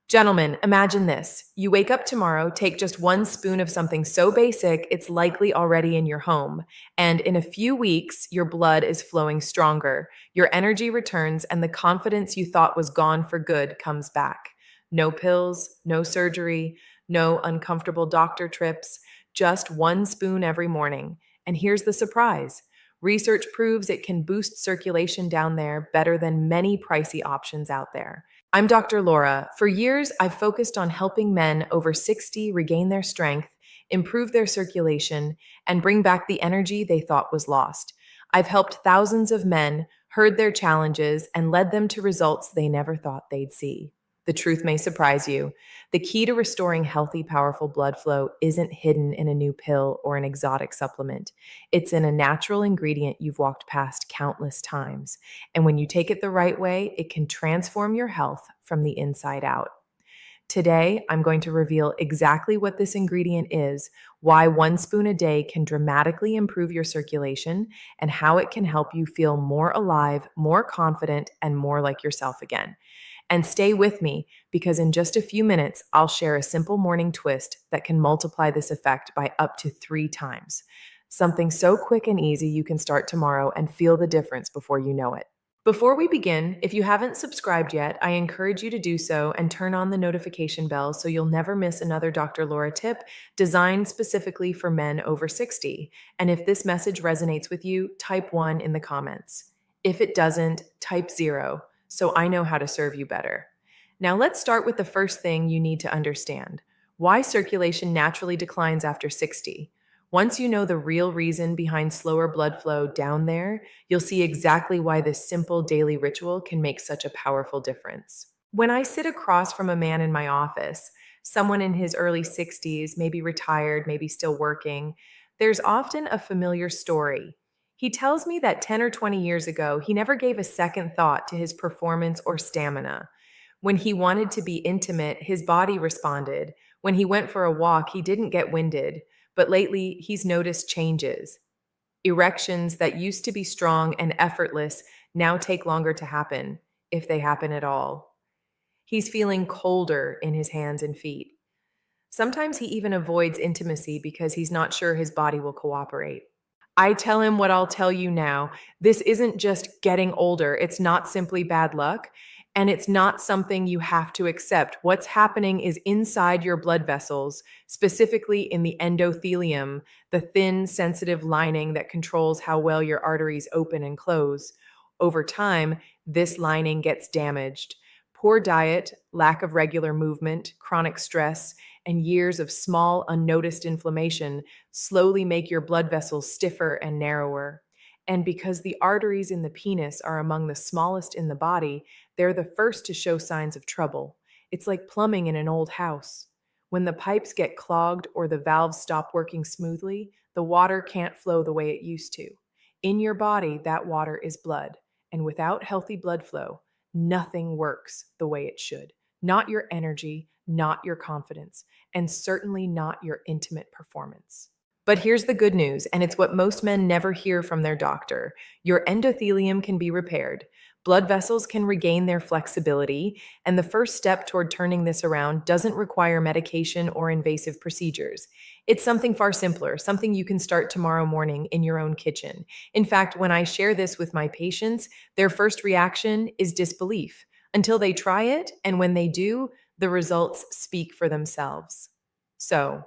Gentlemen, imagine this. You wake up tomorrow, take just one spoon of something so basic, it's likely already in your home. And in a few weeks, your blood is flowing stronger, your energy returns, and the confidence you thought was gone for good comes back. No pills, no surgery, no uncomfortable doctor trips, just one spoon every morning. And here's the surprise. Research proves it can boost circulation down there better than many pricey options out there. I'm Dr. Laura. For years, I've focused on helping men over 60 regain their strength, improve their circulation, and bring back the energy they thought was lost. I've helped thousands of men, heard their challenges, and led them to results they never thought they'd see. The truth may surprise you. The key to restoring healthy, powerful blood flow isn't hidden in a new pill or an exotic supplement. It's in a natural ingredient you've walked past countless times. And when you take it the right way, it can transform your health from the inside out. Today, I'm going to reveal exactly what this ingredient is, why one spoon a day can dramatically improve your circulation, and how it can help you feel more alive, more confident, and more like yourself again. And stay with me because in just a few minutes, I'll share a simple morning twist that can multiply this effect by up to 3 times. Something so quick and easy you can start tomorrow and feel the difference before you know it. Before we begin, if you haven't subscribed yet, I encourage you to do so and turn on the notification bell so you'll never miss another Dr. Laura tip designed specifically for men over 60. And if this message resonates with you, type 1 in the comments. If it doesn't, type 0 so I know how to serve you better. Now let's start with the first thing you need to understand: why circulation naturally declines after 60. Once you know the real reason behind slower blood flow down there, you'll see exactly why this simple daily ritual can make such a powerful difference. When I sit across from a man in my office, someone in his early 60s, maybe retired, maybe still working, there's often a familiar story. He tells me that 10 or 20 years ago, he never gave a second thought to his performance or stamina. When he wanted to be intimate, his body responded. When he went for a walk, he didn't get winded. But lately, he's noticed changes. Erections that used to be strong and effortless now take longer to happen, if they happen at all. He's feeling colder in his hands and feet. Sometimes he even avoids intimacy because he's not sure his body will cooperate. I tell him what I'll tell you now. This isn't just getting older. It's not simply bad luck, and it's not something you have to accept. What's happening is inside your blood vessels, specifically in the endothelium, the thin, sensitive lining that controls how well your arteries open and close. Over time, this lining gets damaged. Poor diet, lack of regular movement, chronic stress, and years of small, unnoticed inflammation slowly make your blood vessels stiffer and narrower. And because the arteries in the penis are among the smallest in the body, they're the first to show signs of trouble. It's like plumbing in an old house. When the pipes get clogged or the valves stop working smoothly, the water can't flow the way it used to. In your body, that water is blood. And without healthy blood flow, nothing works the way it should. Not your energy, not your confidence, and certainly not your intimate performance. But here's the good news, and it's what most men never hear from their doctor. Your endothelium can be repaired. Blood vessels can regain their flexibility, and the first step toward turning this around doesn't require medication or invasive procedures. It's something far simpler, something you can start tomorrow morning in your own kitchen. In fact, when I share this with my patients, their first reaction is disbelief until they try it, and when they do, the results speak for themselves. So,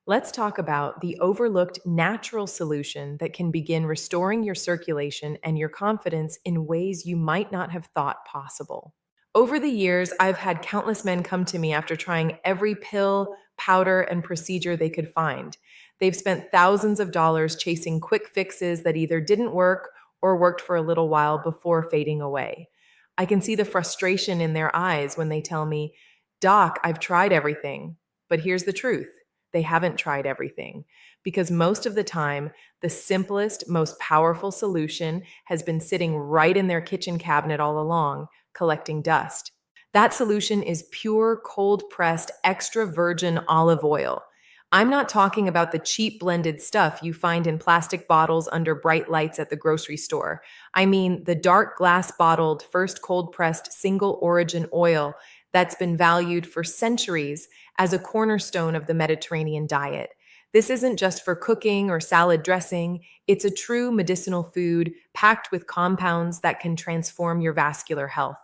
let's talk about the overlooked natural solution that can begin restoring your circulation and your confidence in ways you might not have thought possible. Over the years, I've had countless men come to me after trying every pill, powder, and procedure they could find. They've spent thousands of dollars chasing quick fixes that either didn't work or worked for a little while before fading away. I can see the frustration in their eyes when they tell me, "Doc, I've tried everything." But here's the truth: they haven't tried everything. Because most of the time, the simplest, most powerful solution has been sitting right in their kitchen cabinet all along, collecting dust. That solution is pure, cold-pressed, extra virgin olive oil. I'm not talking about the cheap blended stuff you find in plastic bottles under bright lights at the grocery store. I mean the dark glass bottled, first cold pressed, single origin oil that's been valued for centuries as a cornerstone of the Mediterranean diet. This isn't just for cooking or salad dressing, it's a true medicinal food packed with compounds that can transform your vascular health.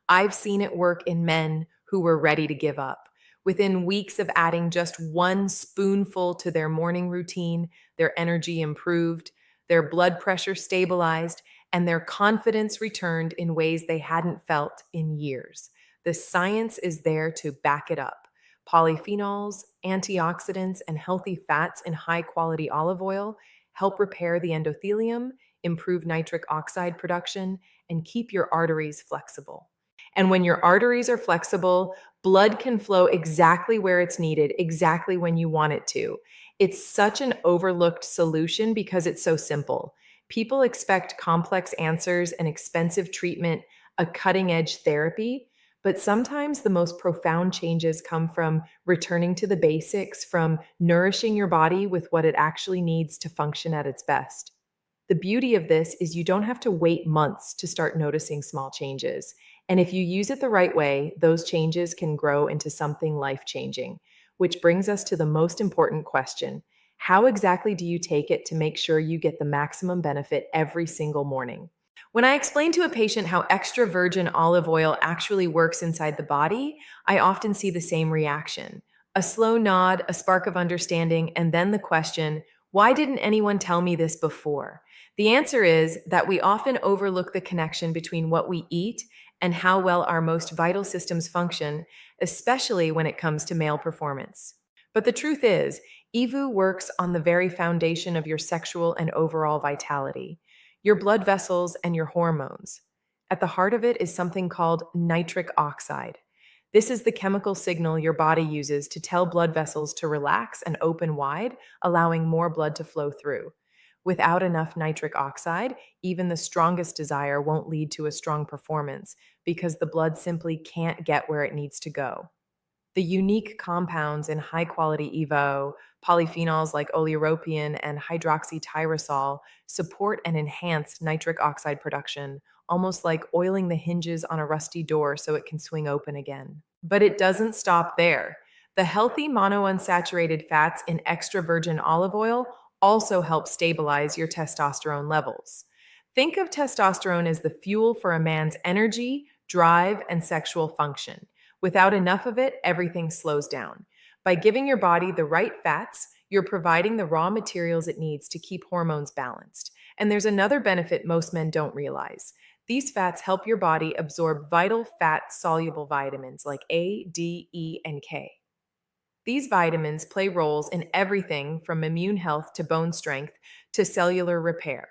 I've seen it work in men who were ready to give up. Within weeks of adding just one spoonful to their morning routine, their energy improved, their blood pressure stabilized, and their confidence returned in ways they hadn't felt in years. The science is there to back it up. Polyphenols, antioxidants, and healthy fats in high quality olive oil help repair the endothelium, improve nitric oxide production, and keep your arteries flexible. And when your arteries are flexible, blood can flow exactly where it's needed, exactly when you want it to. It's such an overlooked solution because it's so simple. People expect complex answers and expensive treatment, a cutting edge therapy, but sometimes the most profound changes come from returning to the basics, from nourishing your body with what it actually needs to function at its best. The beauty of this is you don't have to wait months to start noticing small changes. And if you use it the right way, those changes can grow into something life changing. Which brings us to the most important question: how exactly do you take it to make sure you get the maximum benefit every single morning? When I explain to a patient how extra virgin olive oil actually works inside the body, I often see the same reaction: a slow nod, a spark of understanding, and then the question, why didn't anyone tell me this before? The answer is that we often overlook the connection between what we eat and how well our most vital systems function, especially when it comes to male performance. But the truth is, EVU works on the very foundation of your sexual and overall vitality, your blood vessels and your hormones. At the heart of it is something called nitric oxide. This is the chemical signal your body uses to tell blood vessels to relax and open wide, allowing more blood to flow through. Without enough nitric oxide, even the strongest desire won't lead to a strong performance because the blood simply can't get where it needs to go. The unique compounds in high quality EVO, polyphenols like oleuropein and hydroxytyrosol, support and enhance nitric oxide production, almost like oiling the hinges on a rusty door so it can swing open again. But it doesn't stop there. The healthy monounsaturated fats in extra virgin olive oil also help stabilize your testosterone levels. Think of testosterone as the fuel for a man's energy, drive, and sexual function. Without enough of it, everything slows down. By giving your body the right fats, you're providing the raw materials it needs to keep hormones balanced. And there's another benefit most men don't realize. These fats help your body absorb vital fat soluble vitamins like A, D, E, and K. These vitamins play roles in everything from immune health to bone strength to cellular repair.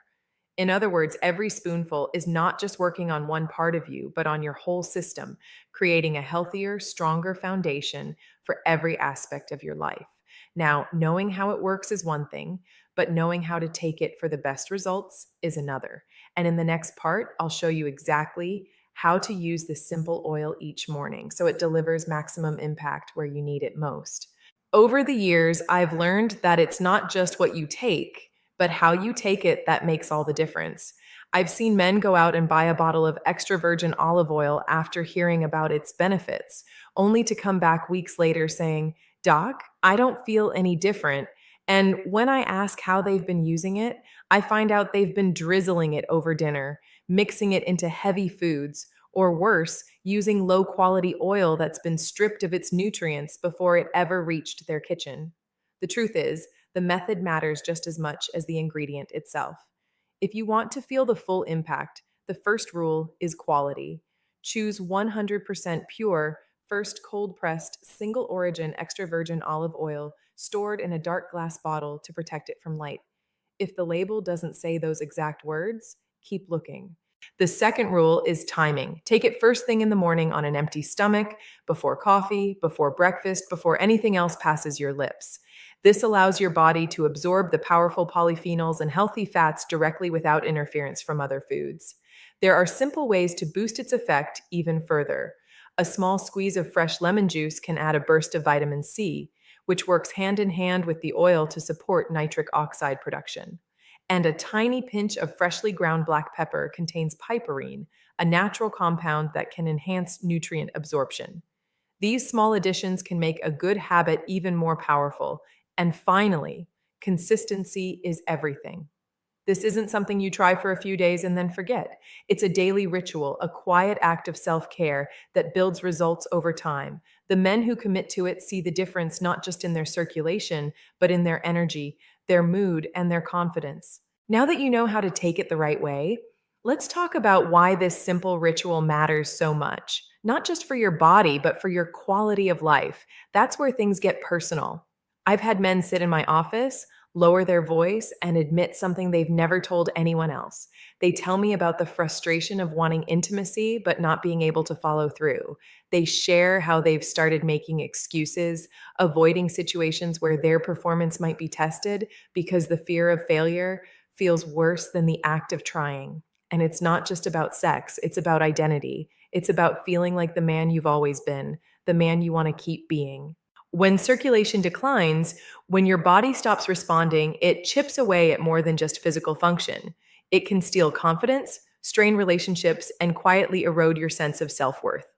In other words, every spoonful is not just working on one part of you, but on your whole system, creating a healthier, stronger foundation for every aspect of your life. Now, knowing how it works is one thing, but knowing how to take it for the best results is another. And in the next part, I'll show you exactly how to use this simple oil each morning so it delivers maximum impact where you need it most. Over the years, I've learned that it's not just what you take, but how you take it that makes all the difference. I've seen men go out and buy a bottle of extra virgin olive oil after hearing about its benefits, only to come back weeks later saying, "Doc, I don't feel any different." And when I ask how they've been using it, I find out they've been drizzling it over dinner, mixing it into heavy foods, or worse, using low quality oil that's been stripped of its nutrients before it ever reached their kitchen. The truth is, the method matters just as much as the ingredient itself. If you want to feel the full impact, the first rule is quality. Choose 100% pure, first cold pressed, single origin extra virgin olive oil stored in a dark glass bottle to protect it from light. If the label doesn't say those exact words, keep looking. The second rule is timing. Take it first thing in the morning on an empty stomach, before coffee, before breakfast, before anything else passes your lips. This allows your body to absorb the powerful polyphenols and healthy fats directly without interference from other foods. There are simple ways to boost its effect even further. A small squeeze of fresh lemon juice can add a burst of vitamin C, which works hand in hand with the oil to support nitric oxide production. And a tiny pinch of freshly ground black pepper contains piperine, a natural compound that can enhance nutrient absorption. These small additions can make a good habit even more powerful. And finally, consistency is everything. This isn't something you try for a few days and then forget. It's a daily ritual, a quiet act of self care that builds results over time. The men who commit to it see the difference not just in their circulation, but in their energy, their mood, and their confidence. Now that you know how to take it the right way, let's talk about why this simple ritual matters so much. Not just for your body, but for your quality of life. That's where things get personal. I've had men sit in my office, lower their voice, and admit something they've never told anyone else. They tell me about the frustration of wanting intimacy but not being able to follow through. They share how they've started making excuses, avoiding situations where their performance might be tested because the fear of failure feels worse than the act of trying. And it's not just about sex, it's about identity. It's about feeling like the man you've always been, the man you want to keep being. When circulation declines, when your body stops responding, it chips away at more than just physical function. It can steal confidence, strain relationships, and quietly erode your sense of self worth.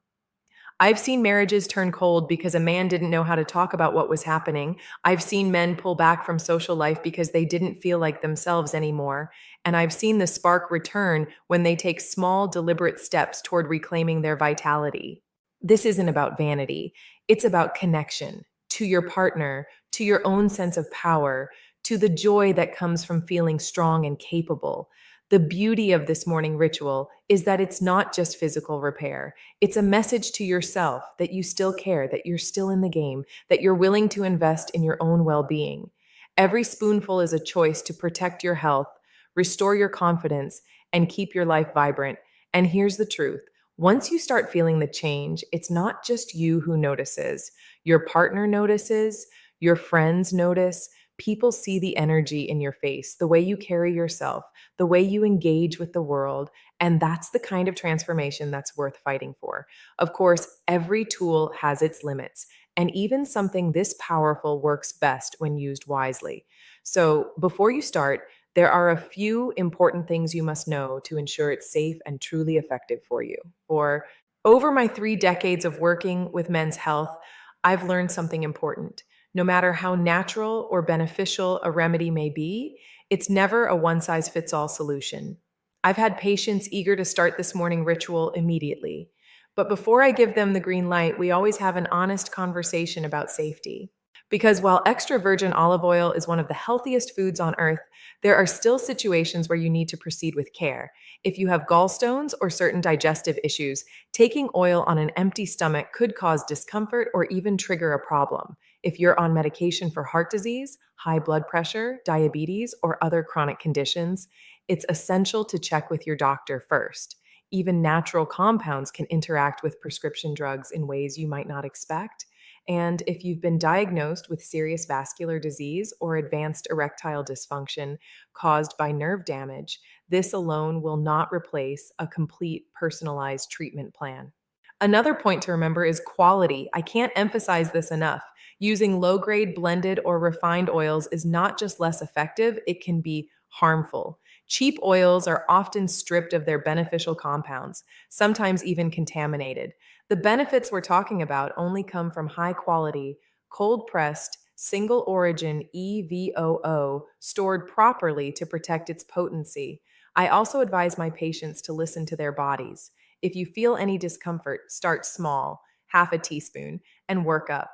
I've seen marriages turn cold because a man didn't know how to talk about what was happening. I've seen men pull back from social life because they didn't feel like themselves anymore. And I've seen the spark return when they take small, deliberate steps toward reclaiming their vitality. This isn't about vanity, it's about connection to your partner, to your own sense of power, to the joy that comes from feeling strong and capable. The beauty of this morning ritual is that it's not just physical repair. It's a message to yourself that you still care, that you're still in the game, that you're willing to invest in your own well being. Every spoonful is a choice to protect your health, restore your confidence, and keep your life vibrant. And here's the truth: once you start feeling the change, it's not just you who notices. Your partner notices, your friends notice. People see the energy in your face, the way you carry yourself, the way you engage with the world, and that's the kind of transformation that's worth fighting for. Of course, every tool has its limits, and even something this powerful works best when used wisely. So, before you start, there are a few important things you must know to ensure it's safe and truly effective for you. For over my 3 decades of working with men's health, I've learned something important. No matter how natural or beneficial a remedy may be, it's never a one size fits all solution. I've had patients eager to start this morning ritual immediately. But before I give them the green light, we always have an honest conversation about safety. Because while extra virgin olive oil is one of the healthiest foods on earth, there are still situations where you need to proceed with care. If you have gallstones or certain digestive issues, taking oil on an empty stomach could cause discomfort or even trigger a problem. If you're on medication for heart disease, high blood pressure, diabetes, or other chronic conditions, it's essential to check with your doctor first. Even natural compounds can interact with prescription drugs in ways you might not expect. And if you've been diagnosed with serious vascular disease or advanced erectile dysfunction caused by nerve damage, this alone will not replace a complete personalized treatment plan. Another point to remember is quality. I can't emphasize this enough. Using low grade blended or refined oils is not just less effective, it can be harmful. Cheap oils are often stripped of their beneficial compounds, sometimes even contaminated. The benefits we're talking about only come from high quality, cold pressed, single origin EVOO stored properly to protect its potency. I also advise my patients to listen to their bodies. If you feel any discomfort, start small, half a teaspoon, and work up.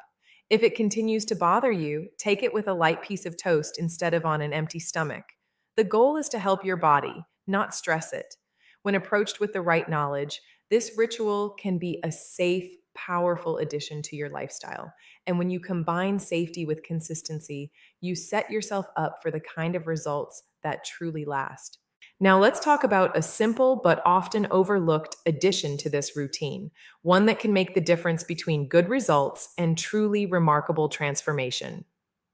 If it continues to bother you, take it with a light piece of toast instead of on an empty stomach. The goal is to help your body, not stress it. When approached with the right knowledge, this ritual can be a safe, powerful addition to your lifestyle. And when you combine safety with consistency, you set yourself up for the kind of results that truly last. Now, let's talk about a simple but often overlooked addition to this routine, one that can make the difference between good results and truly remarkable transformation.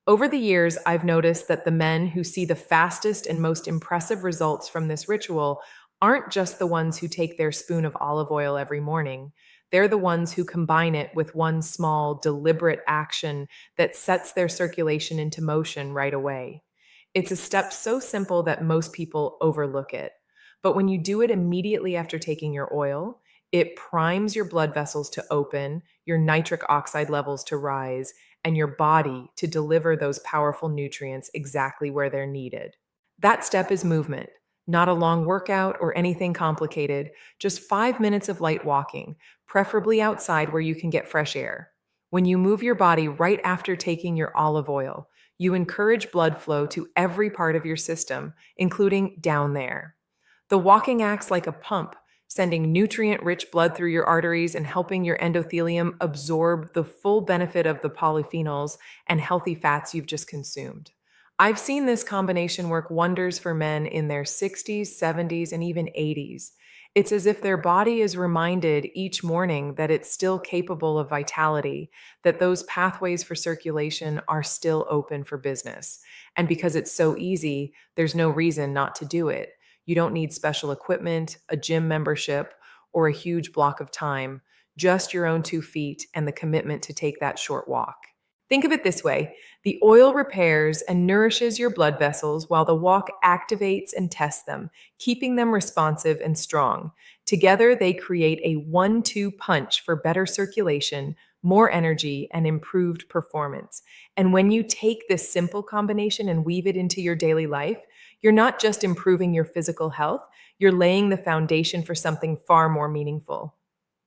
Over the years, I've noticed that the men who see the fastest and most impressive results from this ritual aren't just the ones who take their spoon of olive oil every morning. They're the ones who combine it with one small, deliberate action that sets their circulation into motion right away. It's a step so simple that most people overlook it. But when you do it immediately after taking your oil, It primes your blood vessels to open, your nitric oxide levels to rise, and your body to deliver those powerful nutrients exactly where they're needed. That step is movement, not a long workout or anything complicated, just 5 minutes of light walking, preferably outside where you can get fresh air. When you move your body right after taking your olive oil, you encourage blood flow to every part of your system, including down there. The walking acts like a pump, sending nutrient rich blood through your arteries and helping your endothelium absorb the full benefit of the polyphenols and healthy fats you've just consumed. I've seen this combination work wonders for men in their 60s, 70s, and even 80s. It's as if their body is reminded each morning that it's still capable of vitality, that those pathways for circulation are still open for business. And because it's so easy, there's no reason not to do it. You don't need special equipment, a gym membership, or a huge block of time, just your own 2 feet and the commitment to take that short walk. Think of it this way: the oil repairs and nourishes your blood vessels while the walk activates and tests them, keeping them responsive and strong. Together, they create a 1 2 punch for better circulation, more energy, and improved performance. And when you take this simple combination and weave it into your daily life, you're not just improving your physical health, you're laying the foundation for something far more meaningful.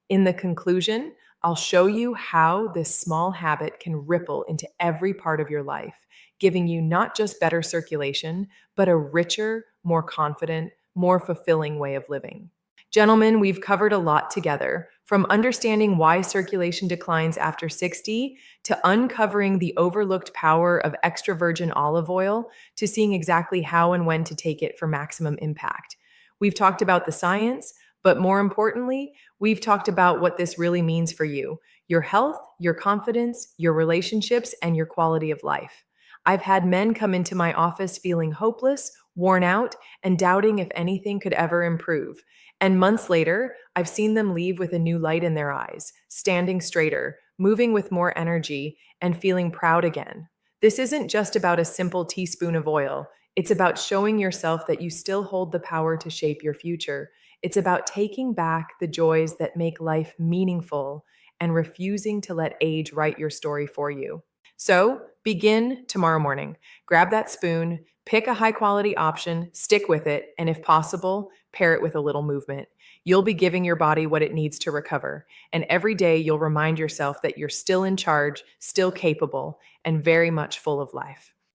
In the conclusion, I'll show you how this small habit can ripple into every part of your life, giving you not just better circulation, but a richer, more confident, more fulfilling way of living. Gentlemen, we've covered a lot together, from understanding why circulation declines after 60 to uncovering the overlooked power of extra virgin olive oil to seeing exactly how and when to take it for maximum impact. We've talked about the science, but more importantly, we've talked about what this really means for you, your health, your confidence, your relationships, and your quality of life. I've had men come into my office feeling hopeless, worn out, and doubting if anything could ever improve. And months later, I've seen them leave with a new light in their eyes, standing straighter, moving with more energy, and feeling proud again. This isn't just about a simple teaspoon of oil. It's about showing yourself that you still hold the power to shape your future. It's about taking back the joys that make life meaningful and refusing to let age write your story for you. So begin tomorrow morning. Grab that spoon, pick a high quality option, stick with it, and if possible, pair it with a little movement. You'll be giving your body what it needs to recover. And every day you'll remind yourself that you're still in charge, still capable, and very much full of life.